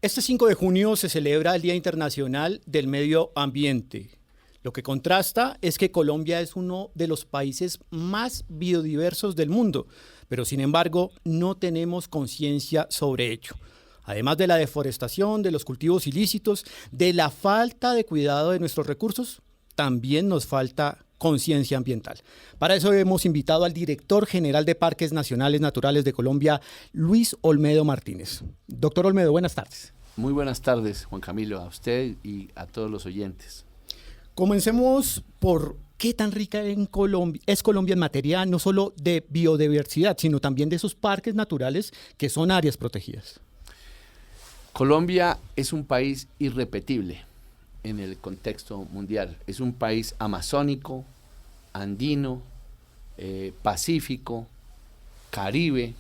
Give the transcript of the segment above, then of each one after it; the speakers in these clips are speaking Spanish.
Este 5 de junio se celebra el Día Internacional del Medio Ambiente. Lo que contrasta es que Colombia es uno de los países más biodiversos del mundo, pero sin embargo no tenemos conciencia sobre ello. Además de la deforestación, de los cultivos ilícitos, de la falta de cuidado de nuestros recursos, también nos falta conciencia ambiental. Para eso hemos invitado al director general de Parques Nacionales Naturales de Colombia, Luis Olmedo Martínez. Doctor Olmedo, buenas tardes. Muy buenas tardes, Juan Camilo, a usted y a todos los oyentes. Comencemos por qué tan rica es Colombia en materia no solo de biodiversidad, sino también de esos parques naturales que son áreas protegidas. Colombia es un país irrepetible en el contexto mundial. Es un país amazónico, andino, pacífico, caribe,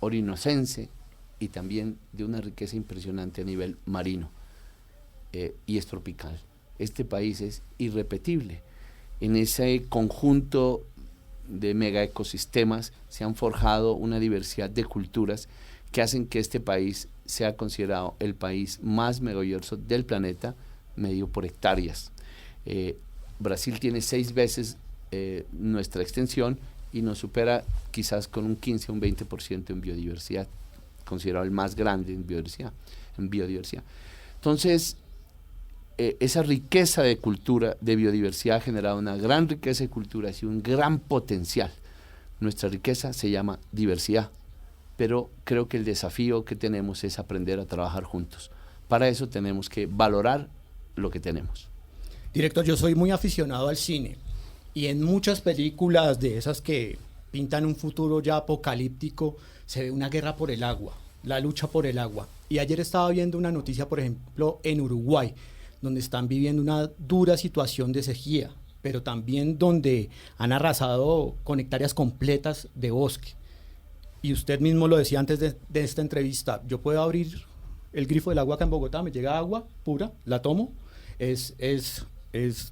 orinocense y también de una riqueza impresionante a nivel marino y es tropical. Este país es irrepetible. En ese conjunto de megaecosistemas se han forjado una diversidad de culturas que hacen que este país sea considerado el país más megadiverso del planeta, medido por hectáreas. Brasil tiene 6 veces nuestra extensión y nos supera quizás con un 15 o un 20% en biodiversidad, considerado el más grande en biodiversidad. Entonces, esa riqueza de cultura, de biodiversidad ha generado una gran riqueza de culturas y un gran potencial. Nuestra riqueza se llama diversidad, pero creo que el desafío que tenemos es aprender a trabajar juntos. Para eso tenemos que valorar lo que tenemos. Director, yo soy muy aficionado al cine y en muchas películas de esas que pintan un futuro ya apocalíptico se ve una guerra por el agua, la lucha por el agua. Y ayer estaba viendo una noticia, por ejemplo, en Uruguay, donde están viviendo una dura situación de sequía, pero también donde han arrasado con hectáreas completas de bosque. Y usted mismo lo decía antes de esta entrevista, yo puedo abrir el grifo del agua acá en Bogotá, me llega agua pura, la tomo, es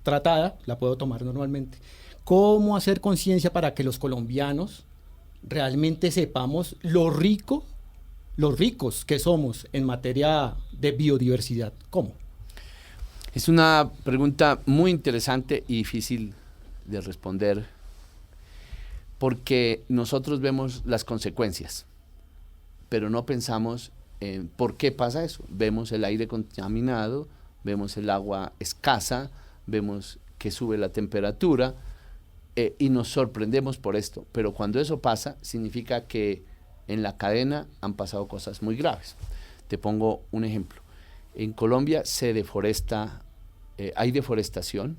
tratada, la puedo tomar normalmente. ¿Cómo hacer conciencia para que los colombianos realmente sepamos los ricos que somos en materia de biodiversidad? ¿Cómo? Es una pregunta muy interesante y difícil de responder porque nosotros vemos las consecuencias, pero no pensamos en por qué pasa eso. Vemos el aire contaminado, vemos el agua escasa, vemos que sube la temperatura y nos sorprendemos por esto, pero cuando eso pasa significa que en la cadena han pasado cosas muy graves. Te pongo un ejemplo. En Colombia se deforesta, hay deforestación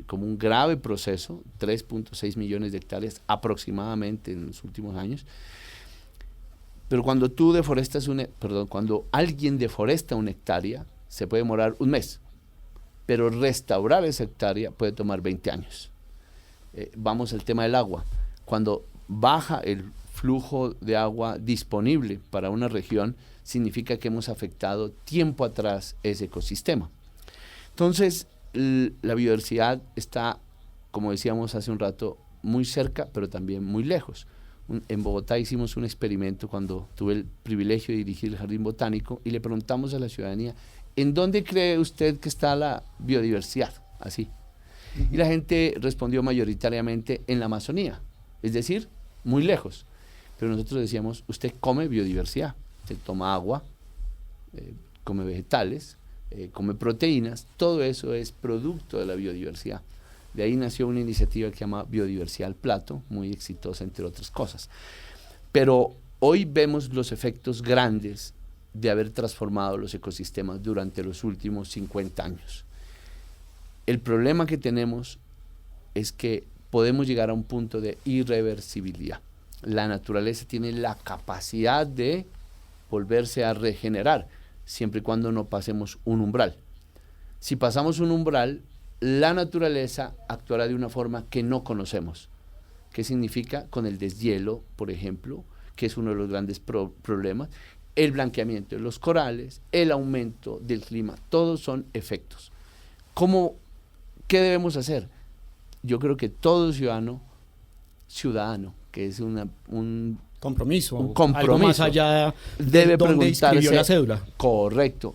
como un grave proceso, 3.6 millones de hectáreas aproximadamente en los últimos años. Pero cuando cuando alguien deforesta una hectárea, se puede demorar un mes, pero restaurar esa hectárea puede tomar 20 años. Vamos al tema del agua. Cuando baja el flujo de agua disponible para una región, significa que hemos afectado tiempo atrás ese ecosistema. Entonces, la biodiversidad está, como decíamos hace un rato, muy cerca, pero también muy lejos. En Bogotá hicimos un experimento cuando tuve el privilegio de dirigir el Jardín Botánico y le preguntamos a la ciudadanía, ¿en dónde cree usted que está la biodiversidad? Así. Y la gente respondió mayoritariamente en la Amazonía, es decir, muy lejos. Pero nosotros decíamos, usted come biodiversidad, usted toma agua, come vegetales, come proteínas, todo eso es producto de la biodiversidad. De ahí nació una iniciativa que se llama Biodiversidad al Plato, muy exitosa entre otras cosas. Pero hoy vemos los efectos grandes de haber transformado los ecosistemas durante los últimos 50 años. El problema que tenemos es que podemos llegar a un punto de irreversibilidad. La naturaleza tiene la capacidad de volverse a regenerar, siempre y cuando no pasemos un umbral. Si pasamos un umbral, la naturaleza actuará de una forma que no conocemos. ¿Qué significa? Con el deshielo, por ejemplo, que es uno de los grandes problemas, el blanqueamiento de los corales, el aumento del clima, todos son efectos. ¿Qué debemos hacer? Yo creo que todo ciudadano, que es un compromiso, un compromiso. algo más allá Debe de donde inscribió preguntarse, la cédula. correcto,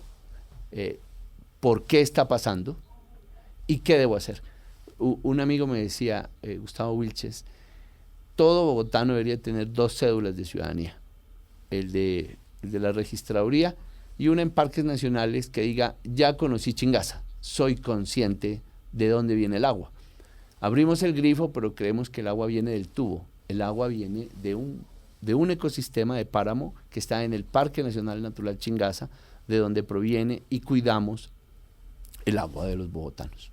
¿por qué está pasando y qué debo hacer? Un amigo me decía, Gustavo Wilches, todo bogotano debería tener 2 cédulas de ciudadanía, el de la registraduría y una en parques nacionales que diga, ya conocí Chingaza, soy consciente de dónde viene el agua. Abrimos el grifo, pero creemos que el agua viene del tubo, el agua viene de un ecosistema de páramo que está en el Parque Nacional Natural Chingaza, de donde proviene y cuidamos el agua de los bogotanos.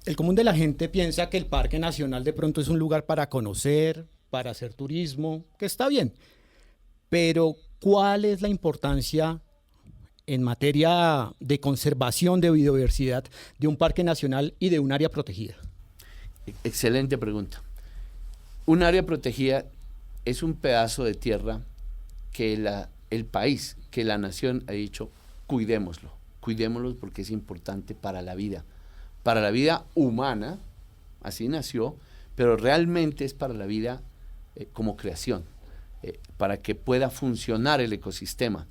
El común de la gente piensa que el Parque Nacional de pronto es un lugar para conocer, para hacer turismo, que está bien, pero ¿cuál es la importancia en materia de conservación de biodiversidad de un parque nacional y de un área protegida? Excelente pregunta. Un área protegida es un pedazo de tierra que el país, que la nación ha dicho, cuidémoslo porque es importante para la vida humana, así nació, pero realmente es para la vida como creación, para que pueda funcionar el ecosistema.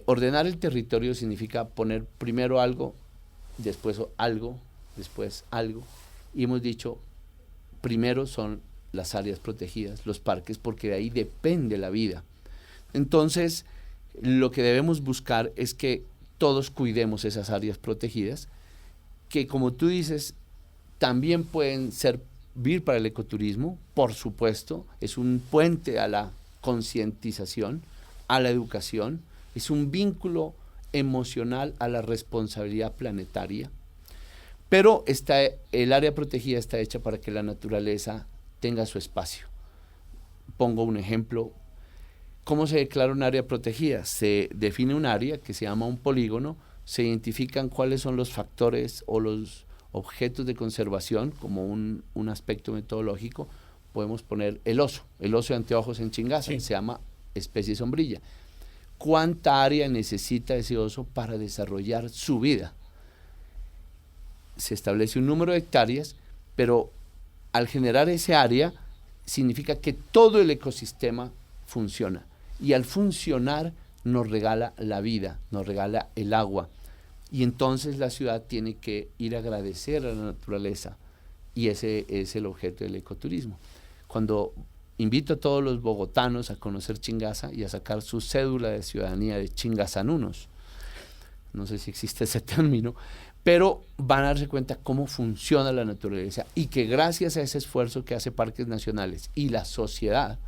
Ordenar el territorio significa poner primero algo, después algo, y hemos dicho, primero son las áreas protegidas, los parques, porque de ahí depende la vida. Entonces, lo que debemos buscar es que todos cuidemos esas áreas protegidas, que como tú dices, también pueden servir para el ecoturismo, por supuesto, es un puente a la concientización, a la educación, es un vínculo emocional a la responsabilidad planetaria, pero el área protegida está hecha para que la naturaleza tenga su espacio. Pongo un ejemplo. ¿Cómo se declara un área protegida? Se define un área que se llama un polígono, se identifican cuáles son los factores o los objetos de conservación como un aspecto metodológico. Podemos poner el oso de anteojos en Chingaza, sí. Se llama especie sombrilla. ¿Cuánta área necesita ese oso para desarrollar su vida? Se establece un número de hectáreas, pero al generar ese área significa que todo el ecosistema funciona. Y al funcionar nos regala la vida, nos regala el agua. Y entonces la ciudad tiene que ir a agradecer a la naturaleza. Y ese es el objeto del ecoturismo. Cuando invito a todos los bogotanos a conocer Chingaza y a sacar su cédula de ciudadanía de chingazanunos, no sé si existe ese término, pero van a darse cuenta cómo funciona la naturaleza y que gracias a ese esfuerzo que hace Parques Nacionales y la sociedad,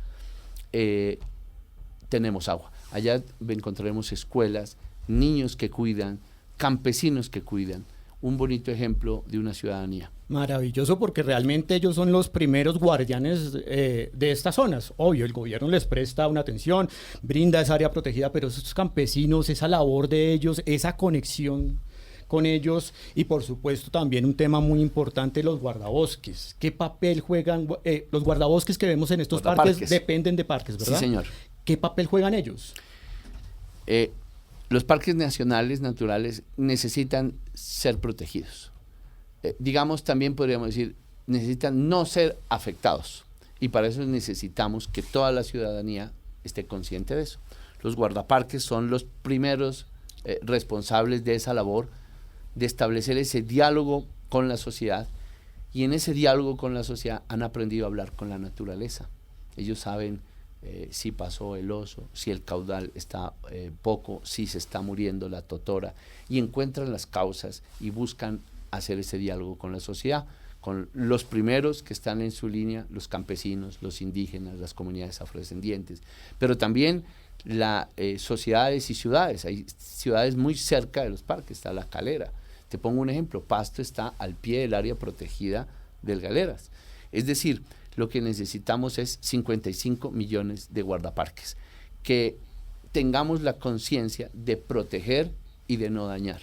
tenemos agua. Allá encontraremos escuelas, niños que cuidan, campesinos que cuidan, un bonito ejemplo de una ciudadanía. Maravilloso, porque realmente ellos son los primeros guardianes de estas zonas. Obvio, el gobierno les presta una atención, brinda esa área protegida, pero esos campesinos, esa labor de ellos, esa conexión con ellos, y por supuesto también un tema muy importante, los guardabosques. ¿Qué papel juegan? Los guardabosques que vemos en estos parques dependen de parques, ¿verdad? Sí, señor. ¿Qué papel juegan ellos? Los parques nacionales naturales necesitan ser protegidos. Digamos, también podríamos decir, necesitan no ser afectados. Y para eso necesitamos que toda la ciudadanía esté consciente de eso. Los guardaparques son los primeros responsables de esa labor, de establecer ese diálogo con la sociedad. Y en ese diálogo con la sociedad han aprendido a hablar con la naturaleza. Ellos saben si pasó el oso, si el caudal está poco, si se está muriendo la totora, y encuentran las causas y buscan hacer ese diálogo con la sociedad, con los primeros que están en su línea, los campesinos, los indígenas, las comunidades afrodescendientes, pero también las sociedades y ciudades. Hay ciudades muy cerca de los parques, está La Calera. Te pongo un ejemplo, Pasto está al pie del área protegida del Galeras. Es decir, lo que necesitamos es 55 millones de guardaparques, que tengamos la conciencia de proteger y de no dañar.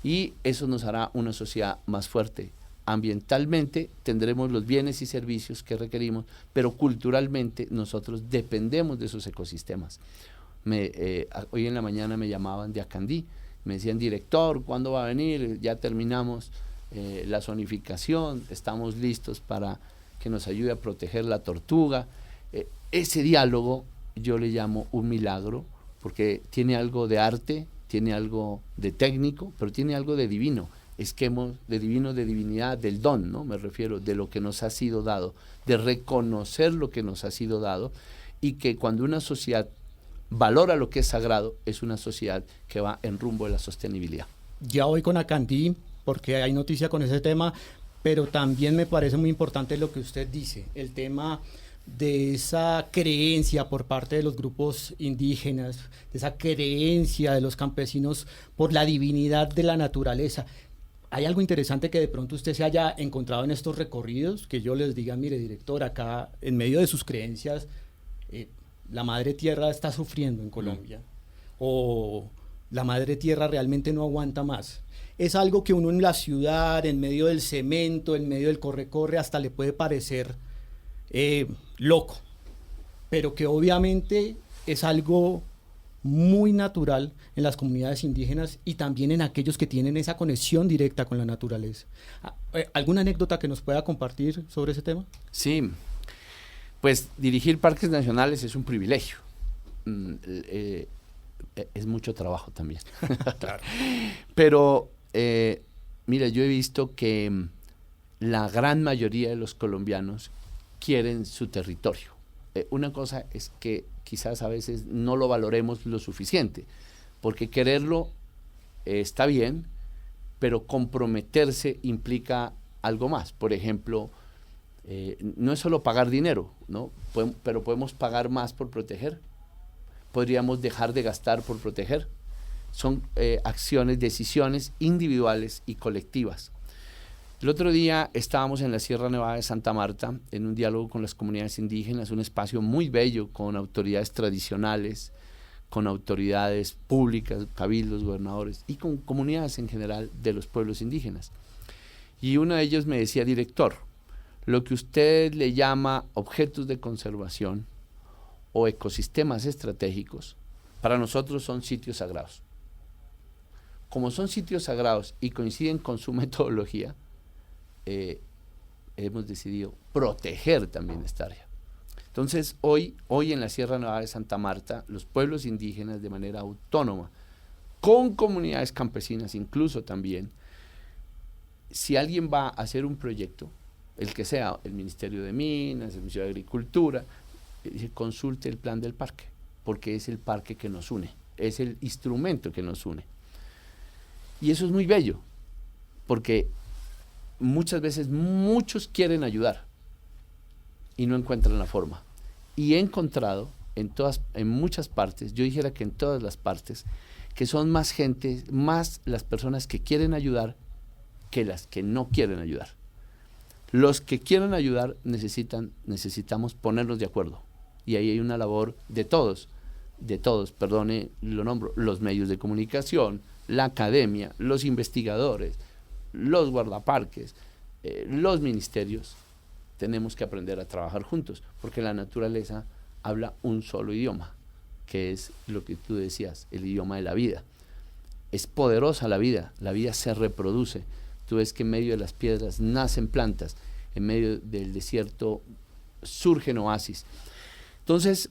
Y eso nos hará una sociedad más fuerte. Ambientalmente tendremos los bienes y servicios que requerimos, pero culturalmente nosotros dependemos de esos ecosistemas. Hoy en la mañana me llamaban de Acandí, me decían, director, ¿cuándo va a venir? Ya terminamos la zonificación, estamos listos para que nos ayude a proteger la tortuga. Ese diálogo yo le llamo un milagro, porque tiene algo de arte, tiene algo de técnico, pero tiene algo de divino. De divino, de divinidad, del don, ¿no? Me refiero, de lo que nos ha sido dado, de reconocer lo que nos ha sido dado, y que cuando una sociedad valora lo que es sagrado, es una sociedad que va en rumbo de la sostenibilidad. Ya voy con Acandí, porque hay noticia con ese tema, pero también me parece muy importante lo que usted dice, el tema de esa creencia por parte de los grupos indígenas, de esa creencia de los campesinos por la divinidad de la naturaleza. ¿Hay algo interesante que de pronto usted se haya encontrado en estos recorridos? Que yo les diga, mire, director, acá en medio de sus creencias, la madre tierra está sufriendo en Colombia, o la madre tierra realmente no aguanta más. Es algo que uno en la ciudad, en medio del cemento, en medio del corre-corre, hasta le puede parecer loco, pero que obviamente es algo muy natural en las comunidades indígenas y también en aquellos que tienen esa conexión directa con la naturaleza. ¿Alguna anécdota que nos pueda compartir sobre ese tema? Sí, pues dirigir parques nacionales es un privilegio. Es mucho trabajo también. Claro. Pero, mira, yo he visto que la gran mayoría de los colombianos quieren su territorio. Una cosa es que quizás a veces no lo valoremos lo suficiente, porque quererlo está bien, pero comprometerse implica algo más. Por ejemplo, no es solo pagar dinero, ¿no? Pero podemos pagar más por proteger. Podríamos dejar de gastar por proteger. Son acciones, decisiones individuales y colectivas. El otro día estábamos en la Sierra Nevada de Santa Marta en un diálogo con las comunidades indígenas, un espacio muy bello con autoridades tradicionales, con autoridades públicas, cabildos, gobernadores y con comunidades en general de los pueblos indígenas. Y uno de ellos me decía, director, lo que usted le llama objetos de conservación o ecosistemas estratégicos, para nosotros son sitios sagrados. Como son sitios sagrados y coinciden con su metodología, hemos decidido proteger también esta área. Entonces, hoy en la Sierra Nevada de Santa Marta, los pueblos indígenas de manera autónoma, con comunidades campesinas incluso también, si alguien va a hacer un proyecto, el que sea, el Ministerio de Minas, el Ministerio de Agricultura, consulte el plan del parque, porque es el parque que nos une, es el instrumento que nos une. Y eso es muy bello, porque muchas veces muchos quieren ayudar y no encuentran la forma. Y he encontrado en muchas partes, yo dijera que en todas las partes, que son más gente, más las personas que quieren ayudar que las que no quieren ayudar. Los que quieren ayudar necesitamos ponernos de acuerdo. Y ahí hay una labor de todos, perdone, lo nombro, los medios de comunicación, la academia, los investigadores, los guardaparques, los ministerios. Tenemos que aprender a trabajar juntos, porque la naturaleza habla un solo idioma, que es lo que tú decías, el idioma de la vida. Es poderosa la vida se reproduce. Tú ves que en medio de las piedras nacen plantas, en medio del desierto surgen oasis. Entonces,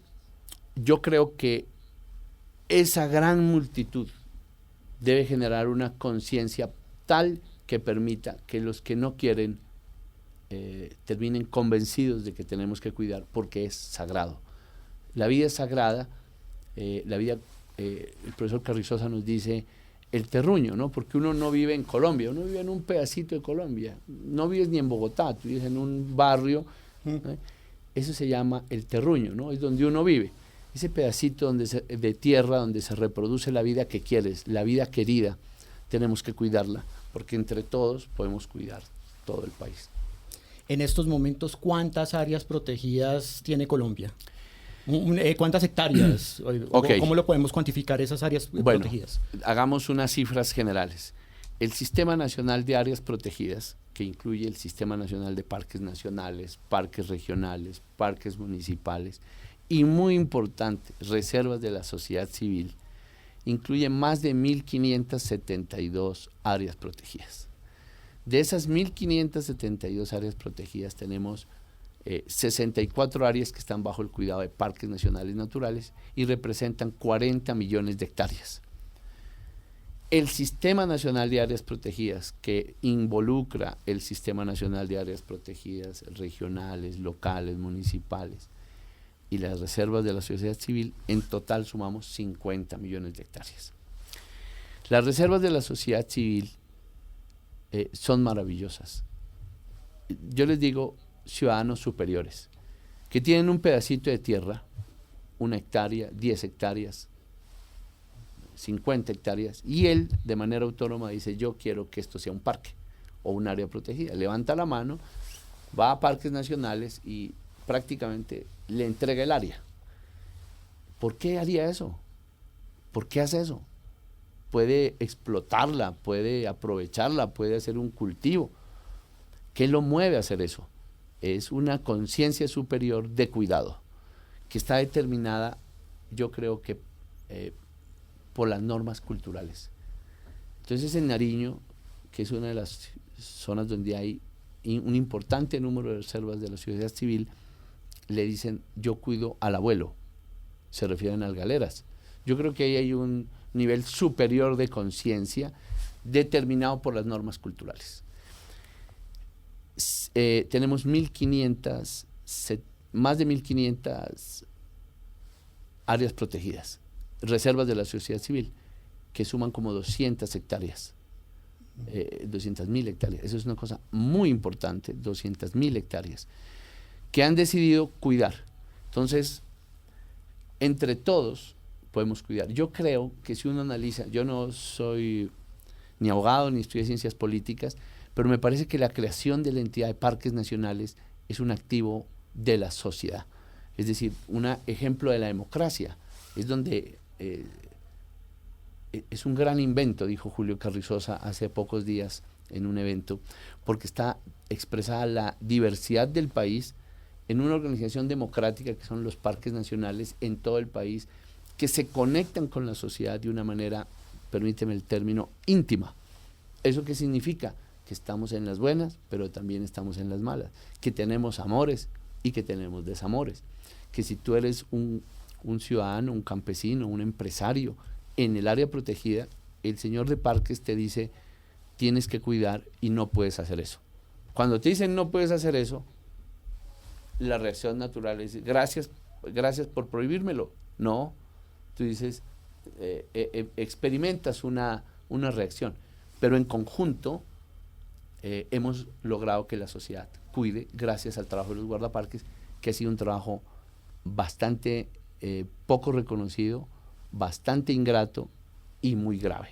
yo creo que esa gran multitud debe generar una conciencia tal que permita que los que no quieren terminen convencidos de que tenemos que cuidar, porque es sagrado. La vida es sagrada, el profesor Carrizosa nos dice el terruño, ¿no? Porque uno no vive en Colombia, uno vive en un pedacito de Colombia, no vives ni en Bogotá, tú vives en un barrio, eso se llama el terruño, ¿no? Es donde uno vive, ese pedacito de tierra donde se reproduce la vida que quieres, la vida querida, tenemos que cuidarla, porque entre todos podemos cuidar todo el país. En estos momentos, ¿cuántas áreas protegidas tiene Colombia? ¿Cuántas hectáreas? Okay. ¿Cómo lo podemos cuantificar esas áreas protegidas? Hagamos unas cifras generales. El Sistema Nacional de Áreas Protegidas, que incluye el Sistema Nacional de Parques Nacionales, parques regionales, parques municipales y, muy importante, reservas de la sociedad civil, incluye más de 1.572 áreas protegidas. De esas 1.572 áreas protegidas tenemos 64 áreas que están bajo el cuidado de parques nacionales naturales y representan 40 millones de hectáreas. El Sistema Nacional de Áreas Protegidas, que involucra el Sistema Nacional de Áreas Protegidas regionales, locales, municipales y las reservas de la sociedad civil, en total sumamos 50 millones de hectáreas. Las reservas de la sociedad civil son maravillosas. Yo les digo ciudadanos superiores, que tienen un pedacito de tierra, 1 hectárea, 10 hectáreas, 50 hectáreas, y él de manera autónoma dice, yo quiero que esto sea un parque o un área protegida. Levanta la mano, va a parques nacionales y prácticamente le entrega el área. ¿Por qué haría eso? ¿Por qué hace eso? Puede explotarla, puede aprovecharla, puede hacer un cultivo. ¿Qué lo mueve a hacer eso? Es una conciencia superior de cuidado, que está determinada, yo creo que por las normas culturales. Entonces en Nariño, que es una de las zonas donde hay un importante número de reservas de la sociedad civil, le dicen, yo cuido al abuelo, se refieren al Galeras. Yo creo que ahí hay un nivel superior de conciencia determinado por las normas culturales. Tenemos más de 1.500 áreas protegidas, reservas de la sociedad civil, que suman como 200 hectáreas, 200.000 hectáreas. Eso es una cosa muy importante, 200.000 hectáreas, que han decidido cuidar. Entonces, entre todos podemos cuidar. Yo creo que si uno analiza, yo no soy ni abogado ni estudié ciencias políticas, pero me parece que la creación de la entidad de parques nacionales es un activo de la sociedad, es decir, un ejemplo de la democracia. Es donde es un gran invento, dijo Julio Carrizosa hace pocos días en un evento, porque está expresada la diversidad del país en una organización democrática que son los parques nacionales en todo el país, que se conectan con la sociedad de una manera, permíteme el término, íntima. ¿Eso qué significa? Que estamos en las buenas, pero también estamos en las malas, que tenemos amores y que tenemos desamores, que si tú eres un ciudadano, un campesino, un empresario en el área protegida, el señor de parques te dice, tienes que cuidar y no puedes hacer eso. Cuando te dicen no puedes hacer eso, la reacción natural es, gracias por prohibírmelo. No, tú dices, experimentas una reacción, pero en conjunto hemos logrado que la sociedad cuide gracias al trabajo de los guardaparques, que ha sido un trabajo bastante poco reconocido, bastante ingrato y muy grave.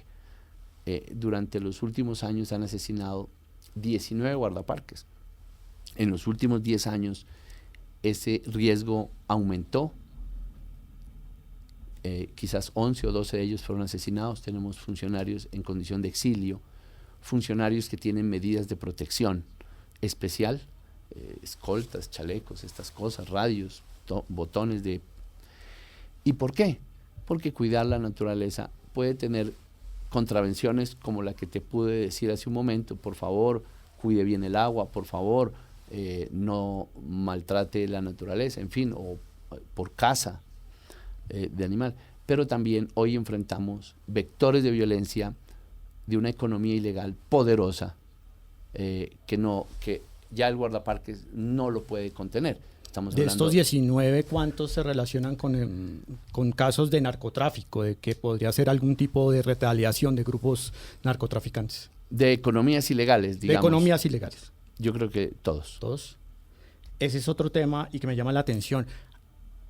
Durante los últimos años han asesinado 19 guardaparques. En los últimos 10 años ese riesgo aumentó. Quizás 11 o 12 de ellos fueron asesinados. Tenemos funcionarios en condición de exilio, funcionarios que tienen medidas de protección especial, escoltas, chalecos, estas cosas, radios, botones de... ¿Y por qué? Porque cuidar la naturaleza puede tener contravenciones como la que te pude decir hace un momento. Por favor, cuide bien el agua, por favor, no maltrate la naturaleza, en fin, o por caza de animal. Pero también hoy enfrentamos vectores de violencia de una economía ilegal poderosa que ya el guardaparques no lo puede contener. Estamos de hablando, estos 19, ¿cuántos se relacionan con casos de narcotráfico, de que podría ser algún tipo de retaliación de grupos narcotraficantes? de economías ilegales, digamos. De economías ilegales. Yo creo que todos. ¿Todos? Ese es otro tema y que me llama la atención.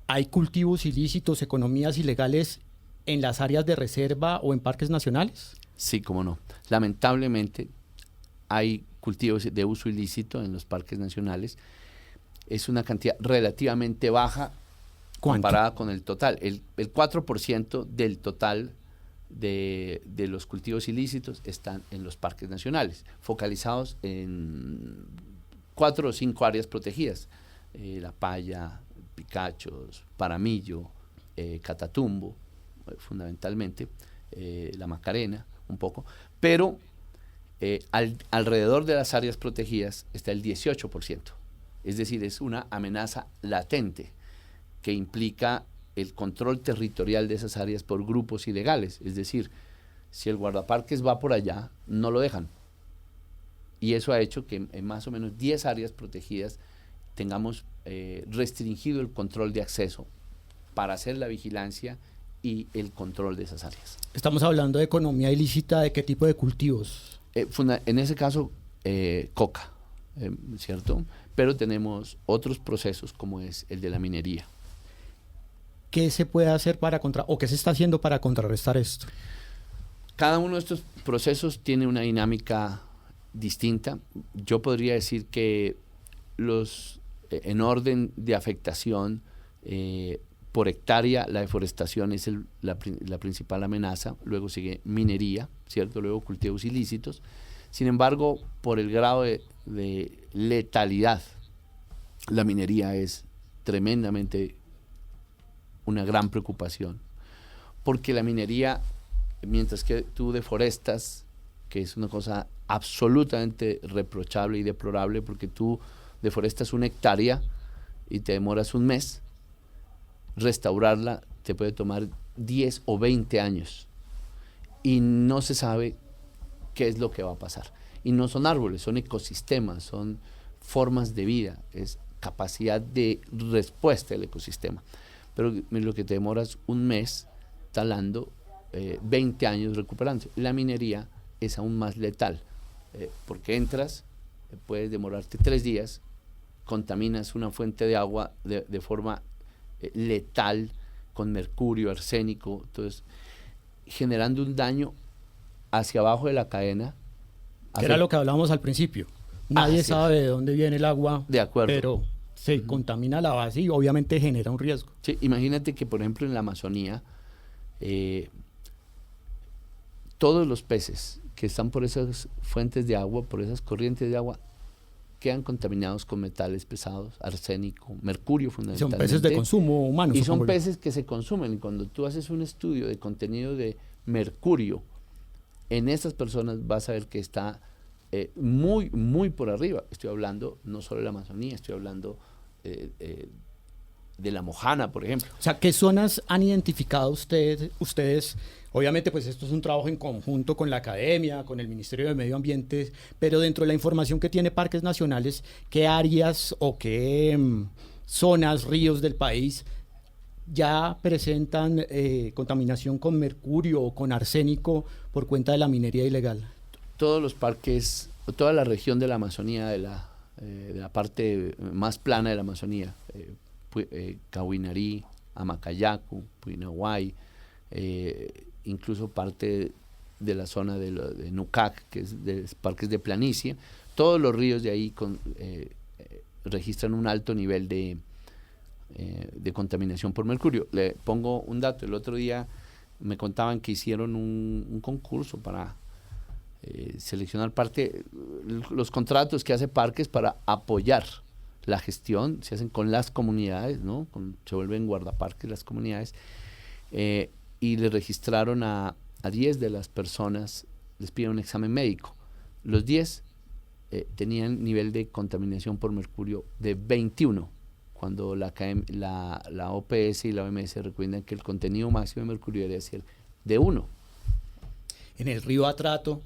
¿Hay cultivos ilícitos, economías ilegales en las áreas de reserva o en parques nacionales? Sí, cómo no. Lamentablemente hay cultivos de uso ilícito en los parques nacionales. Es una cantidad relativamente baja. ¿Cuánto? Comparada con el total. El 4% del total de los cultivos ilícitos están en los parques nacionales, focalizados en 4 o 5 áreas protegidas. La Paya, Picachos, Paramillo, Catatumbo, fundamentalmente, la Macarena, un poco, pero alrededor de las áreas protegidas está el 18%. Es decir, es una amenaza latente que implica el control territorial de esas áreas por grupos ilegales. Es decir, si el guardaparques va por allá, no lo dejan. Y eso ha hecho que en más o menos 10 áreas protegidas tengamos restringido el control de acceso para hacer la vigilancia y el control de esas áreas. Estamos hablando de economía ilícita, ¿de qué tipo de cultivos? En ese caso, coca, ¿cierto? Pero tenemos otros procesos como es el de la minería. ¿Qué se puede hacer o qué se está haciendo para contrarrestar esto? Cada uno de estos procesos tiene una dinámica distinta. Yo podría decir que en orden de afectación por hectárea, la deforestación es la principal amenaza, luego sigue minería, ¿cierto? Luego cultivos ilícitos. Sin embargo, por el grado de letalidad, la minería es tremendamente una gran preocupación, porque la minería, mientras que tú deforestas, que es una cosa absolutamente reprochable y deplorable, porque tú deforestas 1 hectárea y te demoras un mes, restaurarla te puede tomar 10 o 20 años y no se sabe qué es lo que va a pasar. Y no son árboles, son ecosistemas, son formas de vida, es capacidad de respuesta del ecosistema. Pero lo que te demoras un mes talando, 20 años recuperando. La minería es aún más letal, porque entras, puedes demorarte 3 días, contaminas una fuente de agua de forma letal, con mercurio, arsénico, entonces generando un daño hacia abajo de la cadena. Que era lo que hablábamos al principio. Nadie sabe de dónde viene el agua, de acuerdo, pero se contamina la base y obviamente genera un riesgo. Sí, imagínate que, por ejemplo, en la Amazonía, todos los peces que están por esas fuentes de agua, por esas corrientes de agua, quedan contaminados con metales pesados, arsénico, mercurio fundamentalmente. Son peces de consumo humano. Y son peces que se consumen. Y cuando tú haces un estudio de contenido de mercurio en estas personas, vas a ver que está muy, muy por arriba. Estoy hablando no solo de la Amazonía, estoy hablando de la Mojana, por ejemplo. O sea, ¿qué zonas han identificado ustedes? Obviamente, pues esto es un trabajo en conjunto con la academia, con el Ministerio de Medio Ambiente, pero dentro de la información que tiene Parques Nacionales, ¿qué áreas o qué zonas, ríos del país ya presentan contaminación con mercurio o con arsénico por cuenta de la minería ilegal? Todos los parques, toda la región de la Amazonía, de la parte más plana de la Amazonía, Cahuinarí, Amacayacu, Puinahuay, incluso parte de la zona de Nucac, que es de parques de planicie, todos los ríos de ahí registran un alto nivel de contaminación por mercurio. Le pongo un dato, el otro día me contaban que hicieron un concurso para seleccionar los contratos que hace Parques para apoyar la gestión, se hacen con las comunidades, ¿no? Se vuelven guardaparques las comunidades, y le registraron a 10 de las personas, les piden un examen médico. Los 10 tenían nivel de contaminación por mercurio de 21, cuando la OPS y la OMS recomiendan que el contenido máximo de mercurio debería ser de 1. En el río Atrato,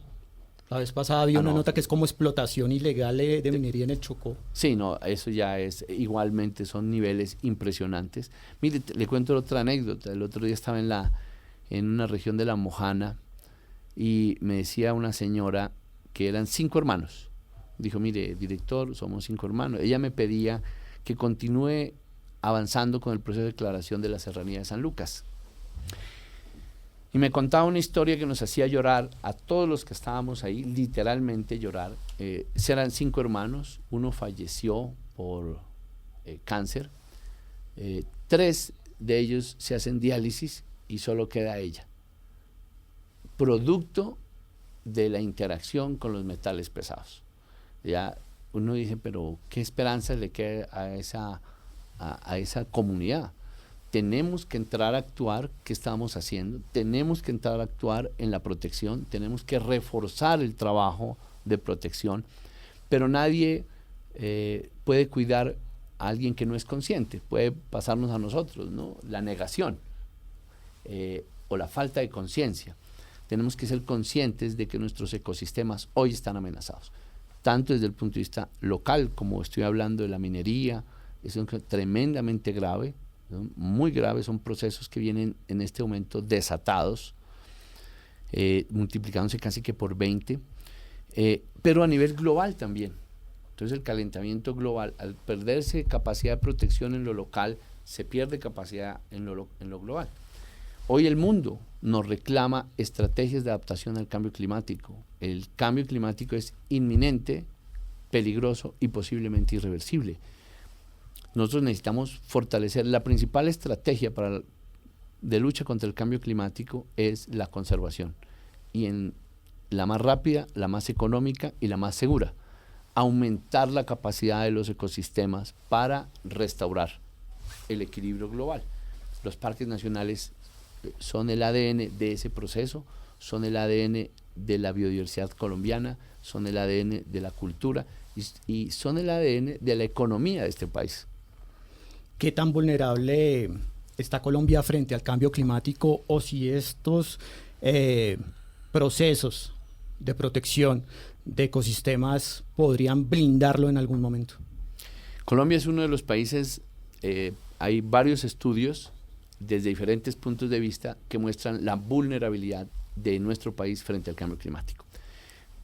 la vez pasada había una nota que es como explotación ilegal de minería en el Chocó. Sí, no, eso ya es, igualmente son niveles impresionantes. Mire, le cuento otra anécdota. El otro día estaba en una región de la Mojana y me decía una señora que eran 5 hermanos. Dijo, mire, director, somos 5 hermanos. Ella me pedía que continúe avanzando con el proceso de declaración de la Serranía de San Lucas. Y me contaba una historia que nos hacía llorar a todos los que estábamos ahí, literalmente llorar. Eran 5 hermanos, uno falleció por cáncer, 3 de ellos se hacen diálisis y solo queda ella, producto de la interacción con los metales pesados. Ya uno dice, pero ¿qué esperanza le queda a esa comunidad? Tenemos que entrar a actuar. ¿Qué estamos haciendo? Tenemos que entrar a actuar en la protección, tenemos que reforzar el trabajo de protección, pero nadie puede cuidar a alguien que no es consciente, puede pasarnos a nosotros, ¿no? La negación o la falta de conciencia. Tenemos que ser conscientes de que nuestros ecosistemas hoy están amenazados, tanto desde el punto de vista local, como estoy hablando de la minería, es tremendamente grave, ¿no? Muy grave, son procesos que vienen en este momento desatados, multiplicándose casi que por 20, pero a nivel global también. Entonces el calentamiento global, al perderse capacidad de protección en lo local, se pierde capacidad en lo global. Hoy el mundo nos reclama estrategias de adaptación al cambio climático. El cambio climático es inminente, peligroso y posiblemente irreversible. Nosotros necesitamos fortalecer. La principal estrategia de lucha contra el cambio climático es la conservación. Y en la más rápida, la más económica y la más segura. Aumentar la capacidad de los ecosistemas para restaurar el equilibrio global. Los parques nacionales son el ADN de ese proceso, son el ADN de la biodiversidad colombiana, son el ADN de la cultura y son el ADN de la economía de este país. ¿Qué tan vulnerable está Colombia frente al cambio climático, o si estos procesos de protección de ecosistemas podrían blindarlo en algún momento? Colombia es uno de los países, hay varios estudios desde diferentes puntos de vista que muestran la vulnerabilidad de nuestro país frente al cambio climático.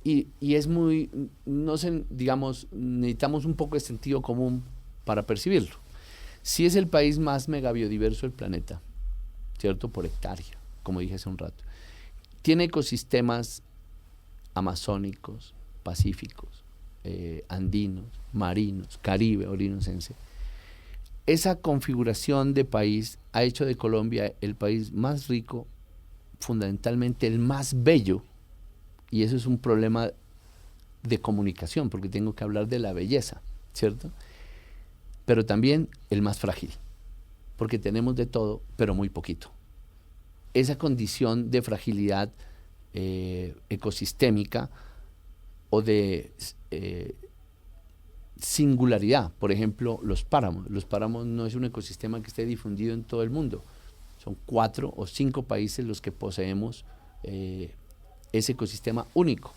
Y es muy, no sé, digamos, necesitamos un poco de sentido común para percibirlo. Si es el país más megabiodiverso del planeta, ¿cierto? Por hectárea, como dije hace un rato. Tiene ecosistemas amazónicos, pacíficos, andinos, marinos, caribe, orinocense. Esa configuración de país ha hecho de Colombia el país más rico, fundamentalmente el más bello, y eso es un problema de comunicación, porque tengo que hablar de la belleza, ¿cierto? Pero también el más frágil, porque tenemos de todo, pero muy poquito. Esa condición de fragilidad ecosistémica o de singularidad, por ejemplo, los páramos. Los páramos no es un ecosistema que esté difundido en todo el mundo. Son 4 o 5 países los que poseemos ese ecosistema único.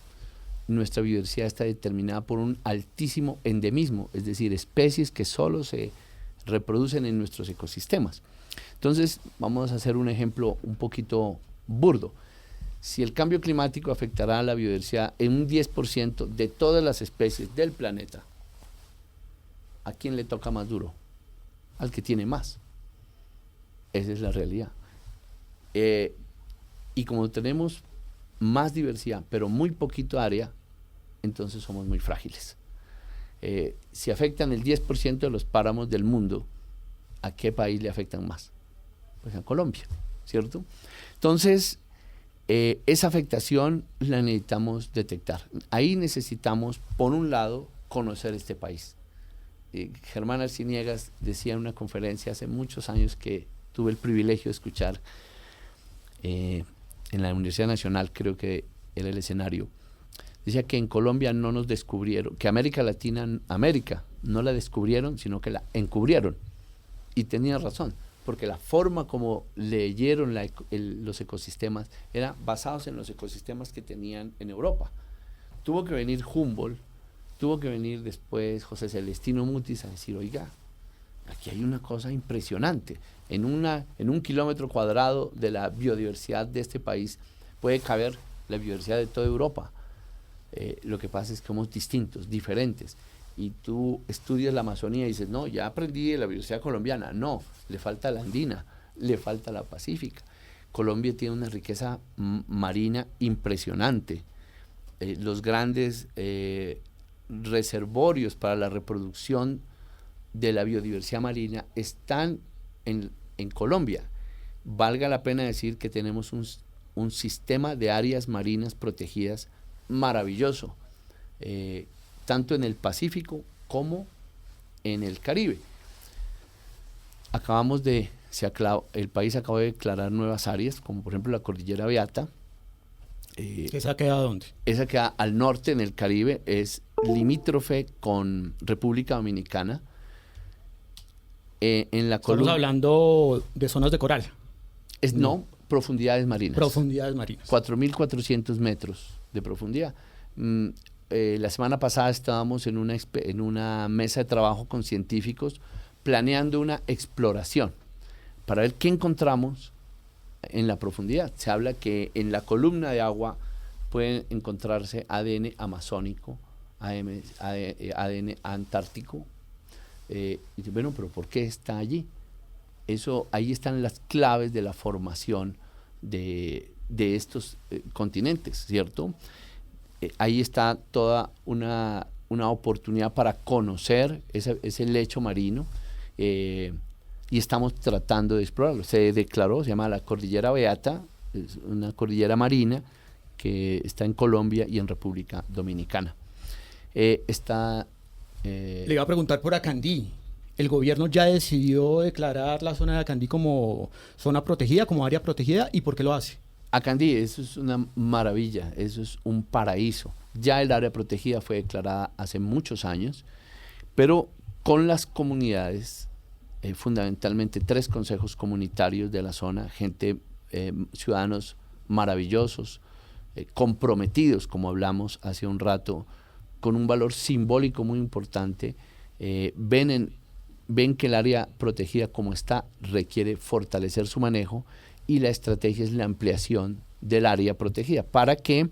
Nuestra biodiversidad está determinada por un altísimo endemismo, es decir, especies que solo se reproducen en nuestros ecosistemas. Entonces, vamos a hacer un ejemplo un poquito burdo. Si el cambio climático afectará a la biodiversidad en un 10% de todas las especies del planeta, ¿a quién le toca más duro? Al que tiene más. Esa es la realidad. Y como tenemos más diversidad, pero muy poquito área, entonces somos muy frágiles. Si afectan el 10% de los páramos del mundo, ¿a qué país le afectan más? Pues a Colombia, ¿cierto? Entonces, esa afectación la necesitamos detectar. Ahí necesitamos, por un lado, conocer este país. Germán Arciniegas decía en una conferencia hace muchos años que tuve el privilegio de escuchar en la Universidad Nacional, creo que era el escenario, decía que en Colombia no nos descubrieron, que América Latina, América, no la descubrieron, sino que la encubrieron. Y tenía razón, porque la forma como leyeron los ecosistemas era basados en los ecosistemas que tenían en Europa. Tuvo que venir Humboldt, tuvo que venir después José Celestino Mutis a decir, oiga, aquí hay una cosa impresionante. En un kilómetro cuadrado de la biodiversidad de este país puede caber la biodiversidad de toda Europa. Lo que pasa es que somos distintos, diferentes. Y tú estudias la Amazonía y dices, no, ya aprendí de la biodiversidad colombiana. No, le falta la andina, le falta la pacífica. Colombia tiene una riqueza marina impresionante. Los grandes reservorios para la reproducción de la biodiversidad marina están en Colombia. Valga la pena decir que tenemos un sistema de áreas marinas protegidas maravilloso, tanto en el Pacífico como en el Caribe. El país acaba de declarar nuevas áreas, como por ejemplo la Cordillera Beata. ¿Esa queda dónde? Esa queda al norte, en el Caribe, es limítrofe con República Dominicana. En la Estamos hablando de zonas de coral. No, profundidades marinas. Profundidades marinas. 4.400 metros de profundidad. La semana pasada estábamos en una mesa de trabajo con científicos planeando una exploración para ver qué encontramos en la profundidad. Se habla que en la columna de agua pueden encontrarse ADN amazónico, ADN antártico. Y bueno, pero ¿por qué está allí? Ahí están las claves de la formación de estos continentes, ¿cierto? Ahí está toda una oportunidad para conocer ese lecho marino, y estamos tratando de explorarlo. Se declaró, se llama la Cordillera Beata, es una cordillera marina que está en Colombia y en República Dominicana. Le iba a preguntar por Acandí. ¿El gobierno ya decidió declarar la zona de Acandí como zona protegida, como área protegida? ¿Y por qué lo hace? Acandí, eso es una maravilla, eso es un paraíso. Ya el área protegida fue declarada hace muchos años, pero con las comunidades, fundamentalmente 3 consejos comunitarios de la zona, ciudadanos maravillosos, comprometidos, como hablamos hace un rato, con un valor simbólico muy importante, ven que el área protegida como está requiere fortalecer su manejo, y la estrategia es la ampliación del área protegida para que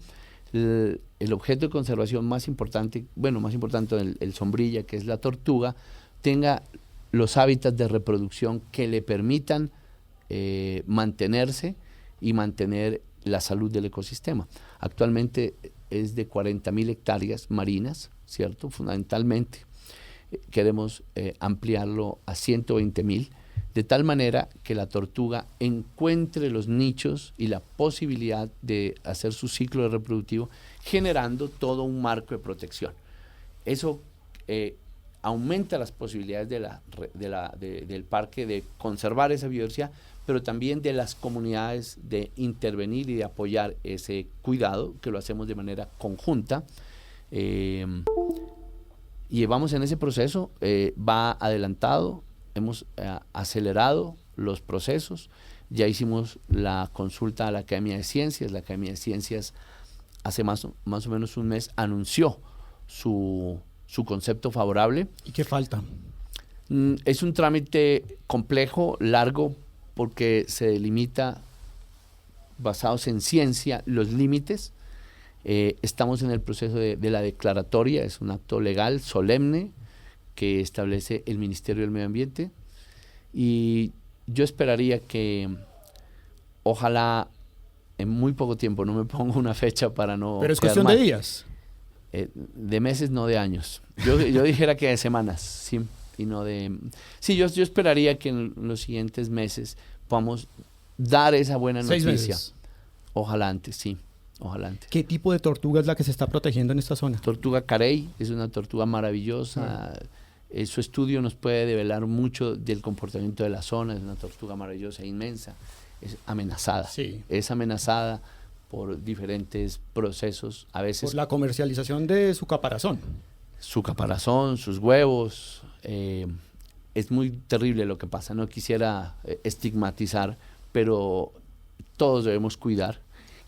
el objeto de conservación más importante, el sombrilla, que es la tortuga, tenga los hábitats de reproducción que le permitan mantenerse y mantener la salud del ecosistema. Actualmente es de 40.000 hectáreas marinas, ¿cierto? Fundamentalmente queremos ampliarlo a 120.000, de tal manera que la tortuga encuentre los nichos y la posibilidad de hacer su ciclo reproductivo, generando todo un marco de protección. Eso aumenta las posibilidades del parque de conservar esa biodiversidad, pero también de las comunidades de intervenir y de apoyar ese cuidado, que lo hacemos de manera conjunta. Y vamos en ese proceso, va adelantado, hemos acelerado los procesos, ya hicimos la consulta a la Academia de Ciencias. La Academia de Ciencias hace más o menos un mes anunció su concepto favorable. ¿Y qué falta? Es un trámite complejo, largo, porque se delimita, basados en ciencia, los límites. Estamos en el proceso de la declaratoria, es un acto legal solemne que establece el Ministerio del Medio Ambiente, y yo esperaría que ojalá en muy poco tiempo, no me pongo una fecha para no... Pero es cuestión de días. De meses, no de años. Yo dijera que de semanas, sí, y no de... Sí, yo esperaría que en los siguientes meses podamos dar esa buena noticia. 6 meses. Ojalá antes, sí. Ojalá antes. ¿Qué tipo de tortuga es la que se está protegiendo en esta zona? Tortuga carey, es una tortuga maravillosa. Su estudio nos puede develar mucho del comportamiento de la zona. Es una tortuga maravillosa, inmensa. Es amenazada. Sí. Es amenazada por diferentes procesos, a veces... Por la comercialización de su caparazón. Su caparazón, sus huevos. Es muy terrible lo que pasa. No quisiera estigmatizar, pero todos debemos cuidar.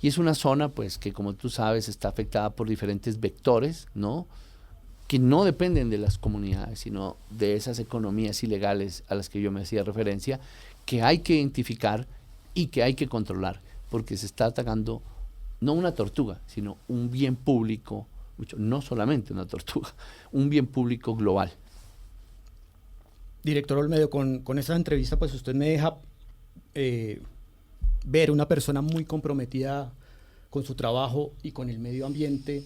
Y es una zona, pues, que como tú sabes, está afectada por diferentes vectores, ¿no?, que no dependen de las comunidades, sino de esas economías ilegales a las que yo me hacía referencia, que hay que identificar y que hay que controlar, porque se está atacando no una tortuga, sino un bien público, no solamente una tortuga, un bien público global. Director Olmedo, con esta entrevista, pues usted me deja ver una persona muy comprometida con su trabajo y con el medio ambiente,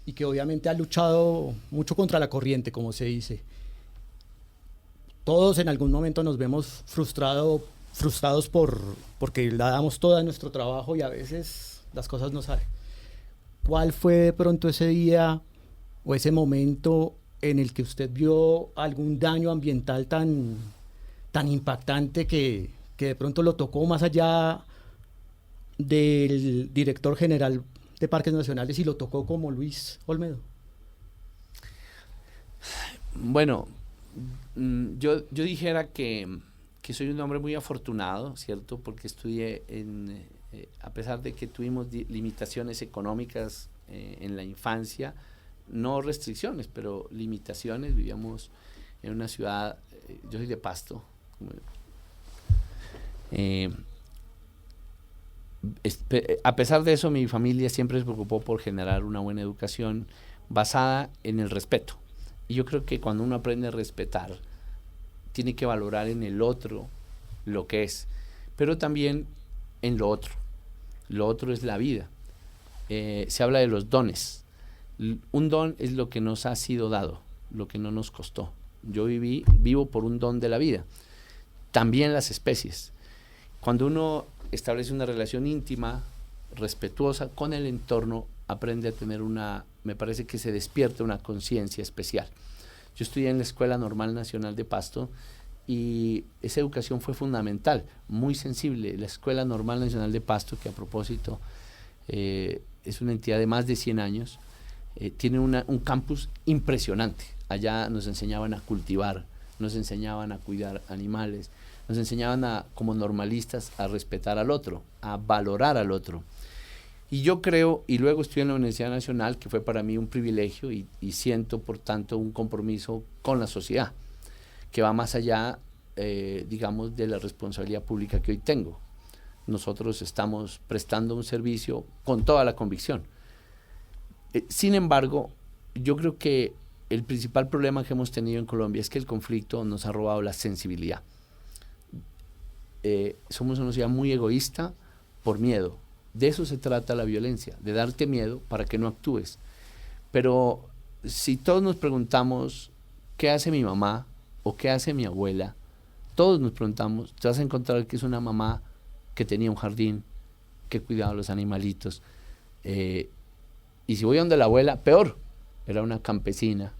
y que obviamente ha luchado mucho contra la corriente, como se dice. Todos en algún momento nos vemos frustrados porque le damos todo a nuestro trabajo y a veces las cosas no salen. ¿Cuál fue de pronto ese día o ese momento en el que usted vio algún daño ambiental tan impactante que de pronto lo tocó más allá del director general de Parques Nacionales y lo tocó como Luis Olmedo? Bueno, yo dijera que soy un hombre muy afortunado, ¿cierto? Porque estudié a pesar de que tuvimos limitaciones económicas en la infancia, no restricciones, pero limitaciones. Vivíamos en una ciudad, yo soy de Pasto. A pesar de eso, mi familia siempre se preocupó por generar una buena educación basada en el respeto. Y yo creo que cuando uno aprende a respetar, tiene que valorar en el otro lo que es, pero también en lo otro. Lo otro es la vida. Se habla de los dones. Un don es lo que nos ha sido dado, lo que no nos costó. Yo vivo por un don de la vida. También las especies. Cuando uno establece una relación íntima, respetuosa con el entorno, aprende a tener me parece que se despierta una conciencia especial. Yo estudié en la Escuela Normal Nacional de Pasto y esa educación fue fundamental, muy sensible. La Escuela Normal Nacional de Pasto, que a propósito es una entidad de más de 100 años, tiene un campus impresionante. Allá nos enseñaban a cultivar, nos enseñaban a cuidar animales, nos enseñaban como normalistas a respetar al otro, a valorar al otro. Y yo creo, y luego estudié en la Universidad Nacional, que fue para mí un privilegio y siento, por tanto, un compromiso con la sociedad, que va más allá, digamos, de la responsabilidad pública que hoy tengo. Nosotros estamos prestando un servicio con toda la convicción. Sin embargo, yo creo que el principal problema que hemos tenido en Colombia es que el conflicto nos ha robado la sensibilidad. Somos una sociedad muy egoísta por miedo. De eso se trata la violencia, de darte miedo para que no actúes. Pero si todos nos preguntamos qué hace mi mamá o qué hace mi abuela, todos nos preguntamos, te vas a encontrar que es una mamá que tenía un jardín, que cuidaba a los animalitos. Y si voy a donde la abuela, peor, era una campesina.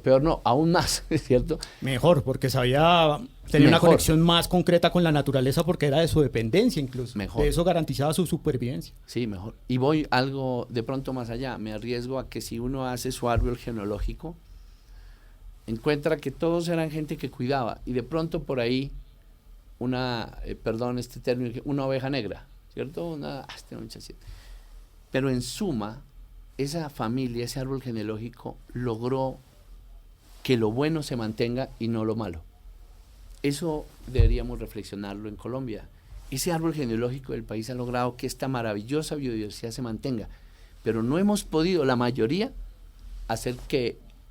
Peor no, aún más, ¿es cierto? Mejor, porque tenía una conexión más concreta con la naturaleza porque era de su dependencia incluso. Mejor. De eso garantizaba su supervivencia. Sí, mejor. Y voy algo de pronto más allá. Me arriesgo a que si uno hace su árbol genealógico, encuentra que todos eran gente que cuidaba. Y de pronto por ahí, una oveja negra, ¿cierto? Pero en suma, esa familia, ese árbol genealógico logró que lo bueno se mantenga y no lo malo. Eso deberíamos reflexionarlo en Colombia. Ese árbol genealógico del país ha logrado que esta maravillosa biodiversidad se mantenga, pero no hemos podido, la mayoría,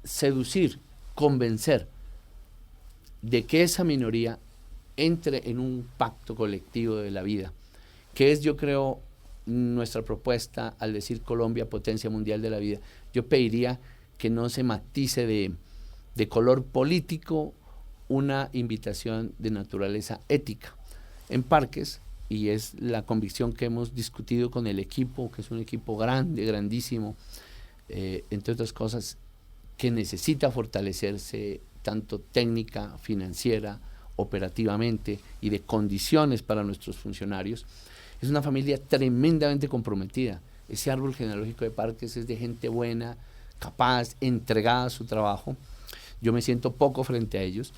seducir, convencer de que esa minoría entre en un pacto colectivo de la vida, que es, yo creo, nuestra propuesta al decir Colombia, potencia mundial de la vida. Yo pediría que no se matice de color político una invitación de naturaleza ética. En Parques, y es la convicción que hemos discutido con el equipo, que es un equipo grande, grandísimo, entre otras cosas, que necesita fortalecerse tanto técnica, financiera, operativamente y de condiciones para nuestros funcionarios. Es una familia tremendamente comprometida. Ese árbol genealógico de Parques es de gente buena, capaz, entregada a su trabajo. Yo me siento poco frente a ellos.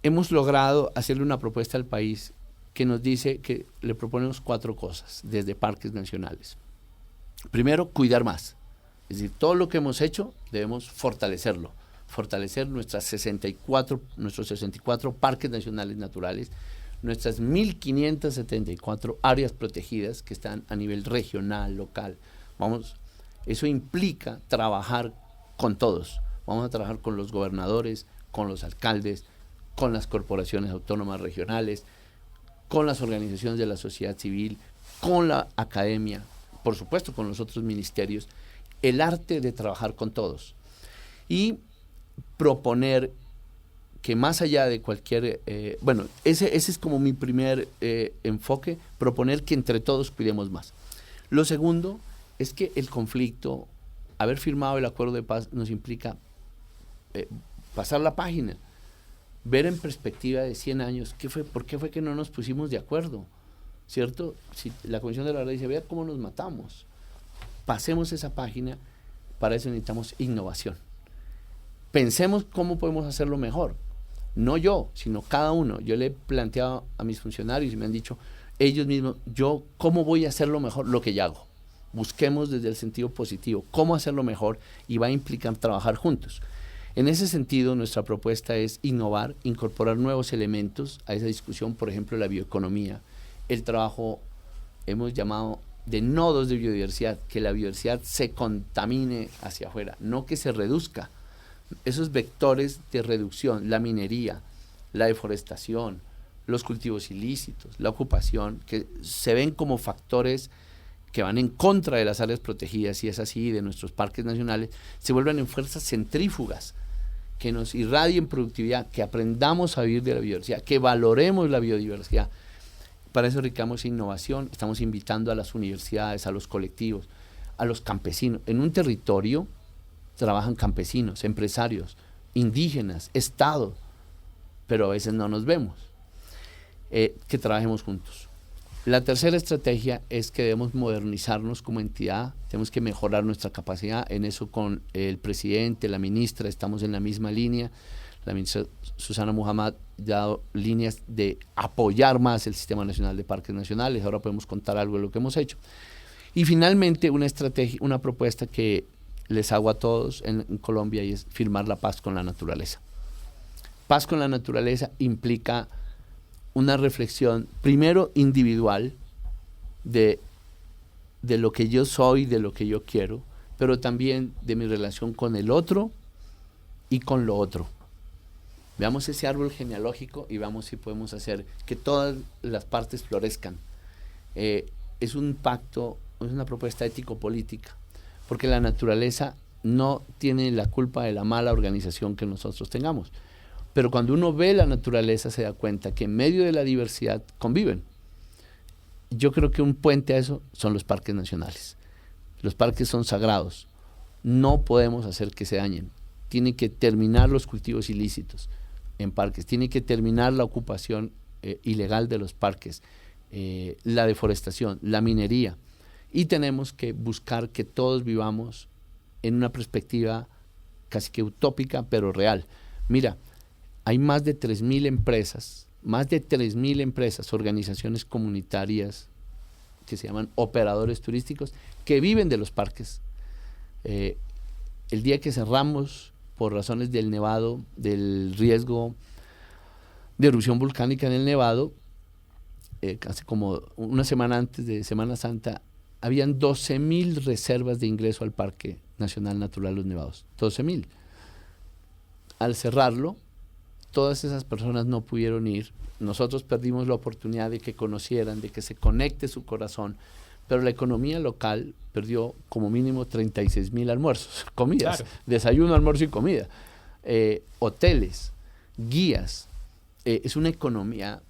Hemos logrado hacerle una propuesta al país que nos dice que le proponemos 4 cosas desde Parques Nacionales. Primero, cuidar más. Es decir, todo lo que hemos hecho debemos fortalecerlo. Fortalecer nuestros 64 parques nacionales naturales, nuestras 1.574 áreas protegidas que están a nivel regional, local. Eso implica trabajar con todos. Vamos a trabajar con los gobernadores, con los alcaldes, con las corporaciones autónomas regionales, con las organizaciones de la sociedad civil, con la academia, por supuesto con los otros ministerios, el arte de trabajar con todos. Y proponer que más allá de cualquier... ese es como mi primer enfoque, proponer que entre todos cuidemos más. Lo segundo es que el conflicto, haber firmado el acuerdo de paz nos implica pasar la página, ver en perspectiva de 100 años por qué fue que no nos pusimos de acuerdo, ¿cierto? Si la Comisión de la Verdad dice, vea cómo nos matamos, pasemos esa página. Para eso necesitamos innovación. Pensemos cómo podemos hacerlo mejor. No yo, sino cada uno. Yo le he planteado a mis funcionarios y me han dicho ellos mismos, ¿cómo voy a hacerlo mejor? Lo que ya hago. Busquemos desde el sentido positivo cómo hacerlo mejor y va a implicar trabajar juntos. En ese sentido, nuestra propuesta es innovar, incorporar nuevos elementos a esa discusión, por ejemplo, la bioeconomía, el trabajo, hemos llamado de nodos de biodiversidad, que la biodiversidad se contamine hacia afuera, no que se reduzca. Esos vectores de reducción, la minería, la deforestación, los cultivos ilícitos, la ocupación, que se ven como factores que van en contra de las áreas protegidas, y es así, de nuestros parques nacionales, se vuelven en fuerzas centrífugas, que nos irradien productividad, que aprendamos a vivir de la biodiversidad, que valoremos la biodiversidad. Para eso requerimos innovación, estamos invitando a las universidades, a los colectivos, a los campesinos. En un territorio trabajan campesinos, empresarios, indígenas, Estado, pero a veces no nos vemos. Que trabajemos juntos. La tercera estrategia es que debemos modernizarnos como entidad, tenemos que mejorar nuestra capacidad. En eso con el presidente, la ministra, estamos en la misma línea. La ministra Susana Muhammad ha dado líneas de apoyar más el Sistema Nacional de Parques Nacionales. Ahora podemos contar algo de lo que hemos hecho. Y finalmente una estrategia, una propuesta que les hago a todos en Colombia, y es firmar la paz con la naturaleza. Paz con la naturaleza implica una reflexión, primero individual, de lo que yo soy, de lo que yo quiero, pero también de mi relación con el otro y con lo otro. Veamos ese árbol genealógico y veamos si podemos hacer que todas las partes florezcan. Es un pacto, es una propuesta ético-política, porque la naturaleza no tiene la culpa de la mala organización que nosotros tengamos. Pero cuando uno ve la naturaleza se da cuenta que en medio de la diversidad conviven. Yo creo que un puente a eso son los parques nacionales. Los parques son sagrados. No podemos hacer que se dañen. Tienen que terminar los cultivos ilícitos en parques. Tiene que terminar la ocupación ilegal de los parques, la deforestación, la minería. Y tenemos que buscar que todos vivamos en una perspectiva casi que utópica, pero real. Mira, hay más de 3.000 empresas, organizaciones comunitarias que se llaman operadores turísticos, que viven de los parques. El día que cerramos por razones del nevado, del riesgo de erupción volcánica en el Nevado, casi como una semana antes de Semana Santa, habían 12.000 reservas de ingreso al Parque Nacional Natural Los Nevados. 12.000. Al cerrarlo, todas esas personas no pudieron ir. Nosotros perdimos la oportunidad de que conocieran, de que se conecte su corazón, pero la economía local perdió como mínimo 36.000 almuerzos, comidas, claro. Desayuno, almuerzo y comida, hoteles, guías. Es una economía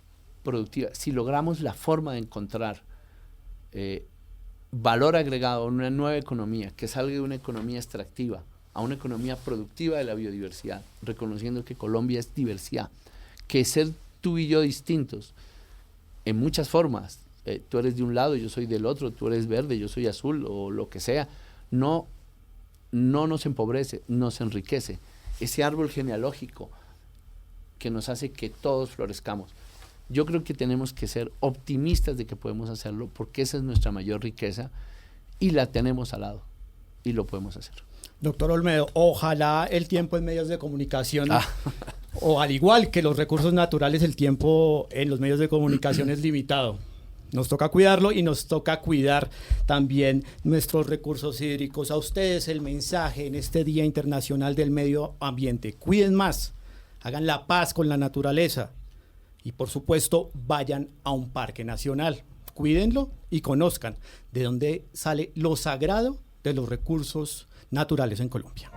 productiva. Si logramos la forma de encontrar valor agregado en una nueva economía, que salga de una economía extractiva a una economía productiva de la biodiversidad, reconociendo que Colombia es diversidad, que ser tú y yo distintos en muchas formas, tú eres de un lado, yo soy del otro, tú eres verde, yo soy azul, o lo que sea, no nos empobrece, nos enriquece. Ese árbol genealógico que nos hace que todos florezcamos. Yo creo que tenemos que ser optimistas de que podemos hacerlo, porque esa es nuestra mayor riqueza y la tenemos al lado y lo podemos hacer. Doctor Olmedo, ojalá el tiempo en medios de comunicación, o al igual que los recursos naturales, el tiempo en los medios de comunicación es limitado. Nos toca cuidarlo y nos toca cuidar también nuestros recursos hídricos. A ustedes el mensaje en este Día Internacional del Medio Ambiente: cuiden más, hagan la paz con la naturaleza y por supuesto vayan a un parque nacional. Cuídenlo y conozcan de dónde sale lo sagrado de los recursos naturales en Colombia.